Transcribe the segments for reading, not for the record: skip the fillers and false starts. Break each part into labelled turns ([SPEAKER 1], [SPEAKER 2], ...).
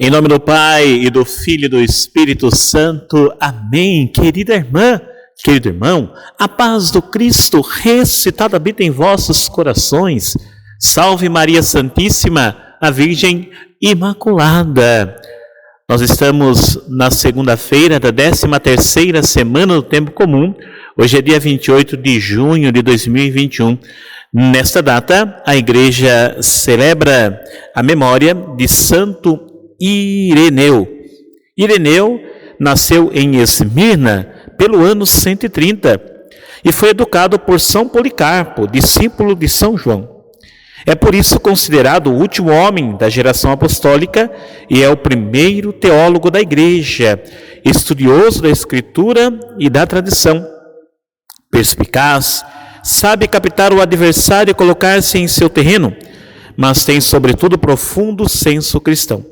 [SPEAKER 1] Em nome do Pai, e do Filho e do Espírito Santo. Amém. Querida irmã, querido irmão, a paz do Cristo ressuscitado habita em vossos corações. Salve Maria Santíssima, a Virgem Imaculada. Nós estamos na segunda-feira da 13ª semana do Tempo Comum. Hoje é dia 28 de junho de 2021. Nesta data, a Igreja celebra a memória de Santo Ireneu. Ireneu nasceu em Esmirna pelo ano 130 e foi educado por São Policarpo, discípulo de São João. É por isso considerado o último homem da geração apostólica e é o primeiro teólogo da Igreja, estudioso da Escritura e da tradição. Perspicaz, sabe captar o adversário e colocar-se em seu terreno, mas tem sobretudo profundo senso cristão.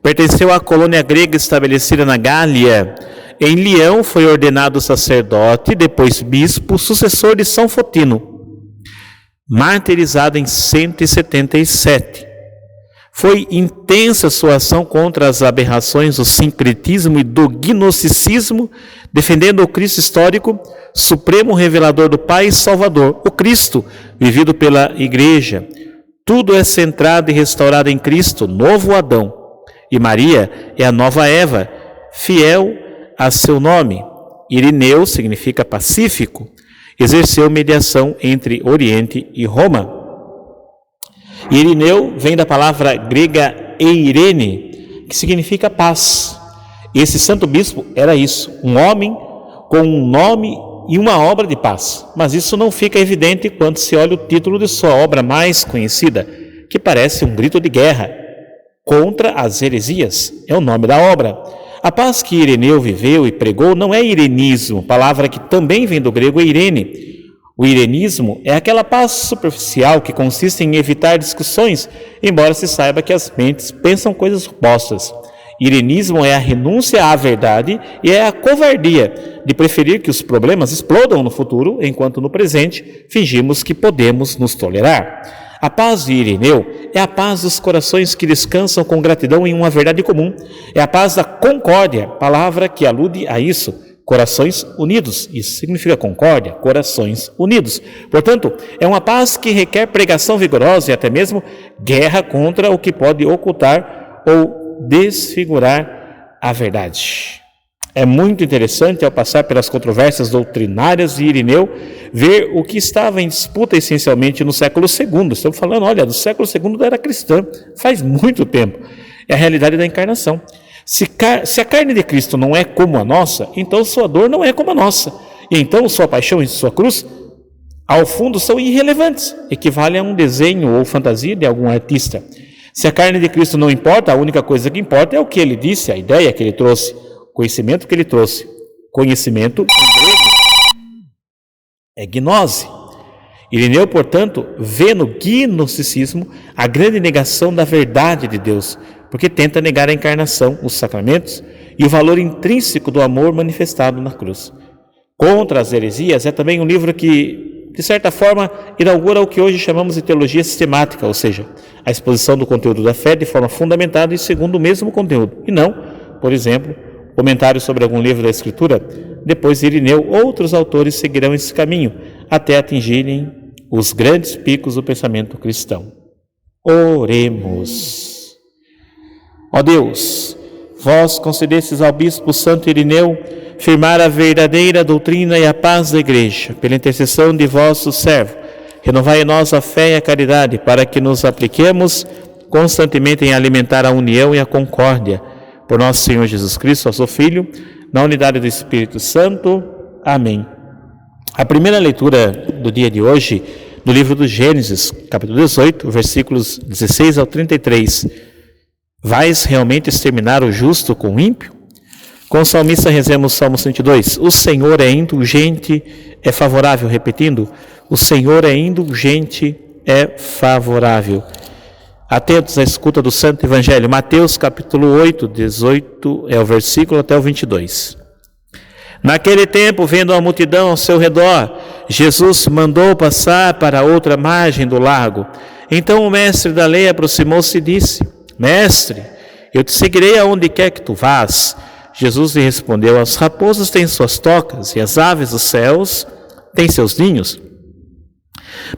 [SPEAKER 1] Pertenceu à colônia grega estabelecida na Gália. Em Leão foi ordenado sacerdote, depois bispo, sucessor de São Fotino. Martirizado em 177. Foi intensa sua ação contra as aberrações do sincretismo e do gnosticismo, defendendo o Cristo histórico, supremo revelador do Pai e Salvador, o Cristo, vivido pela Igreja. Tudo é centrado e restaurado em Cristo, novo Adão. E Maria é a nova Eva, fiel a seu nome. Ireneu significa pacífico. Exerceu mediação entre Oriente e Roma. Ireneu vem da palavra grega eirene, que significa paz. Esse santo bispo era isso, um homem com um nome e uma obra de paz. Mas isso não fica evidente quando se olha o título de sua obra mais conhecida, que parece um grito de guerra contra as heresias. É o nome da obra. A paz que Ireneu viveu e pregou não é irenismo, palavra que também vem do grego eirene. O irenismo é aquela paz superficial que consiste em evitar discussões, embora se saiba que as mentes pensam coisas opostas. Irenismo é a renúncia à verdade e é a covardia de preferir que os problemas explodam no futuro, enquanto no presente fingimos que podemos nos tolerar. A paz de Ireneu é a paz dos corações que descansam com gratidão em uma verdade comum. É a paz da concórdia, palavra que alude a isso. Corações unidos, isso significa concórdia, corações unidos. Portanto, é uma paz que requer pregação vigorosa e até mesmo guerra contra o que pode ocultar ou desfigurar a verdade. É muito interessante, ao passar pelas controvérsias doutrinárias de Ireneu, ver o que estava em disputa essencialmente no século II. Estamos falando, olha, do século II da era cristã, faz muito tempo. É a realidade da encarnação. Se a carne de Cristo não é como a nossa, então sua dor não é como a nossa. E então sua paixão e sua cruz, ao fundo, são irrelevantes, equivalem a um desenho ou fantasia de algum artista. Se a carne de Cristo não importa, a única coisa que importa é o que ele disse, a ideia que ele trouxe, o conhecimento que ele trouxe. Conhecimento, em grego, é gnose. Ireneu, portanto, vê no gnosticismo a grande negação da verdade de Deus, porque tenta negar a encarnação, os sacramentos e o valor intrínseco do amor manifestado na cruz. Contra as heresias é também um livro que, de certa forma, inaugura o que hoje chamamos de teologia sistemática, ou seja, a exposição do conteúdo da fé de forma fundamentada e segundo o mesmo conteúdo, e não, por exemplo, comentários sobre algum livro da Escritura. Depois de Ireneu, outros autores seguirão esse caminho, até atingirem os grandes picos do pensamento cristão. Oremos. Ó Deus, vós concedestes ao bispo Santo Ireneu firmar a verdadeira doutrina e a paz da Igreja, pela intercessão de vosso servo. Renovai em nós a fé e a caridade, para que nos apliquemos constantemente em alimentar a união e a concórdia. Por nosso Senhor Jesus Cristo, vosso Filho, na unidade do Espírito Santo. Amém. A primeira leitura do dia de hoje, do livro do Gênesis, capítulo 18, versículos 16 ao 33. Vais realmente exterminar o justo com o ímpio? Com o salmista rezemos o Salmo 102. O Senhor é indulgente, é favorável. Repetindo, o Senhor é indulgente, é favorável. Atentos à escuta do Santo Evangelho. Mateus capítulo 8, 18 é o versículo até o 22. Naquele tempo, vendo a multidão ao seu redor, Jesus mandou passar para a outra margem do lago. Então o mestre da lei aproximou-se e disse: Mestre, Eu te seguirei aonde quer que tu vás. Jesus lhe respondeu: as raposas têm suas tocas e as aves dos céus têm seus ninhos,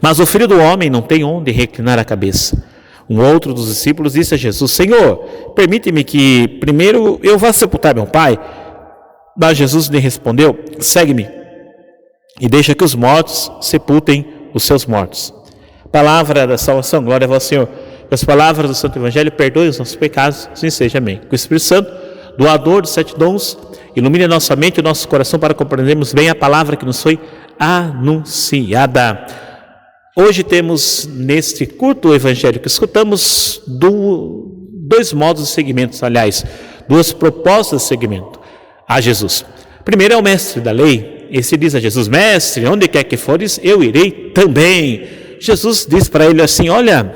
[SPEAKER 1] mas o Filho do Homem não tem onde reclinar a cabeça. Um outro dos discípulos disse a Jesus: Senhor, permite-me que primeiro eu vá sepultar meu pai. Mas Jesus lhe respondeu: segue-me e deixa que os mortos sepultem os seus mortos. Palavra da salvação, glória a vós, Senhor. Que as palavras do Santo Evangelho perdoem os nossos pecados, assim seja, amém. Que o Espírito Santo, doador dos 7 dons, ilumine a nossa mente e o nosso coração para compreendermos bem a palavra que nos foi anunciada. Hoje temos neste curto evangelho que escutamos dois modos de segmento, aliás, duas propostas de segmento a Jesus. Primeiro é o mestre da lei. Esse diz a Jesus: mestre, onde quer que fores, eu irei também. Jesus diz para ele assim: olha,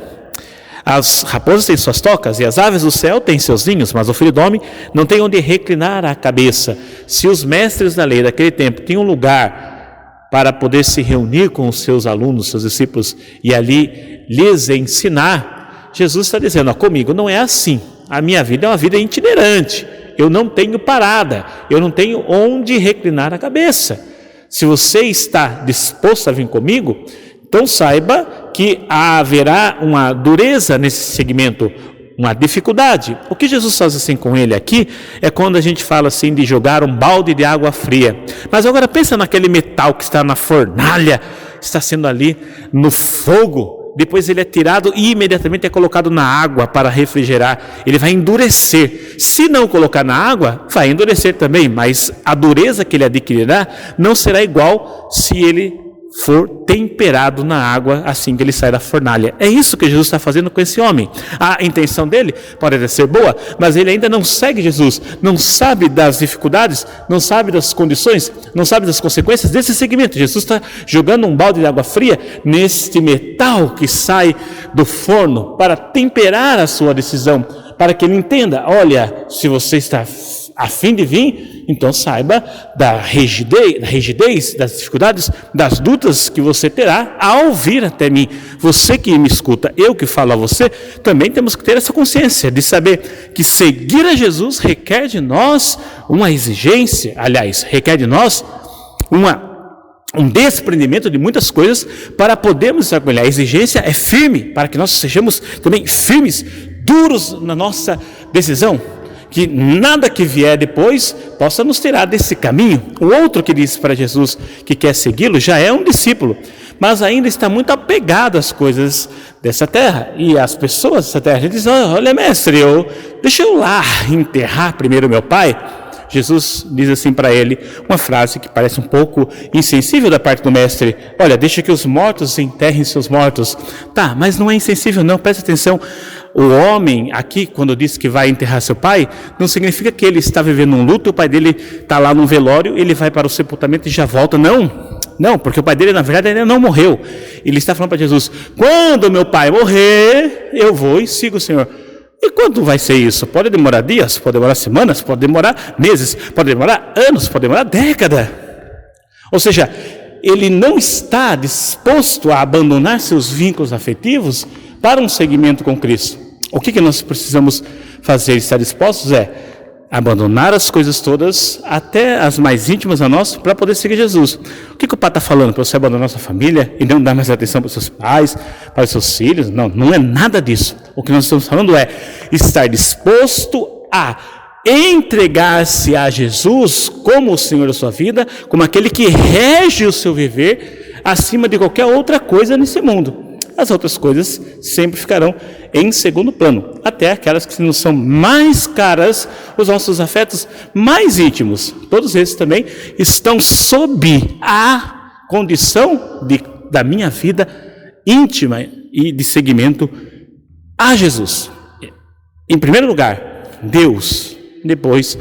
[SPEAKER 1] as raposas têm suas tocas e as aves do céu têm seus ninhos, mas o Filho do Homem não tem onde reclinar a cabeça. Se os mestres da lei daquele tempo tinham um lugar para poder se reunir com os seus alunos, seus discípulos, e ali lhes ensinar, Jesus está dizendo: comigo não é assim. A minha vida é uma vida itinerante. Eu não tenho parada, eu não tenho onde reclinar a cabeça. Se você está disposto a vir comigo, então saiba que haverá uma dureza nesse segmento, uma dificuldade. O que Jesus faz assim com ele aqui é quando a gente fala assim de jogar um balde de água fria. Mas agora pensa naquele metal que está na fornalha, está sendo ali no fogo. Depois ele é tirado e imediatamente é colocado na água para refrigerar. Ele vai endurecer. Se não colocar na água, vai endurecer também. Mas a dureza que ele adquirirá não será igual se ele for temperado na água assim que ele sai da fornalha. É isso que Jesus está fazendo com esse homem. A intenção dele pode até ser boa, mas ele ainda não segue Jesus, não sabe das dificuldades, não sabe das condições, não sabe das consequências desse segmento. Jesus está jogando um balde de água fria neste metal que sai do forno para temperar a sua decisão, para que ele entenda: olha, se você está a fim de vir, então saiba da rigidez, das dificuldades, das lutas que você terá ao vir até mim. Você que me escuta, eu que falo a você, também temos que ter essa consciência de saber que seguir a Jesus requer de nós uma exigência, aliás, requer de nós um desprendimento de muitas coisas para podermos estar com ele. A exigência é firme, para que nós sejamos também firmes, duros na nossa decisão, que nada que vier depois possa nos tirar desse caminho. O outro que disse para Jesus que quer segui-lo já é um discípulo, mas ainda está muito apegado às coisas dessa terra e às pessoas dessa terra. Ele diz: olha, mestre, deixa eu lá enterrar primeiro meu pai. Jesus diz assim para ele, uma frase que parece um pouco insensível da parte do mestre: olha, deixa que os mortos enterrem seus mortos. Tá, mas não é insensível não, presta atenção. O homem aqui, quando diz que vai enterrar seu pai, não significa que ele está vivendo um luto, o pai dele está lá no velório, ele vai para o sepultamento e já volta. Não, porque o pai dele na verdade ainda não morreu. Ele está falando para Jesus: quando meu pai morrer, eu vou e sigo o Senhor. E quando vai ser isso? Pode demorar dias, pode demorar semanas, pode demorar meses, pode demorar anos, pode demorar década. Ou seja, ele não está disposto a abandonar seus vínculos afetivos para um segmento com Cristo. O que nós precisamos fazer? Estar dispostos abandonar as coisas todas, até as mais íntimas a nós, para poder seguir Jesus. O que o Pai está falando? Para você abandonar sua família e não dar mais atenção para os seus pais, para os seus filhos? Não é nada disso. O que nós estamos falando é estar disposto a entregar-se a Jesus como o Senhor da sua vida, como aquele que rege o seu viver, acima de qualquer outra coisa nesse mundo. As outras coisas sempre ficarão em segundo plano, até aquelas que nos são mais caras, os nossos afetos mais íntimos. Todos esses também estão sob a condição da minha vida íntima e de seguimento a Jesus. Em primeiro lugar, Deus. Depois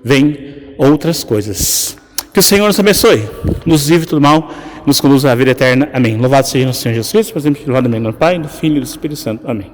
[SPEAKER 1] vem outras coisas. Que o Senhor nos abençoe, nos livre do mal, nos conduza à vida eterna. Amém. Louvado seja o Senhor Jesus Cristo, por sempre, louvado do Pai, do Filho e do Espírito Santo. Amém.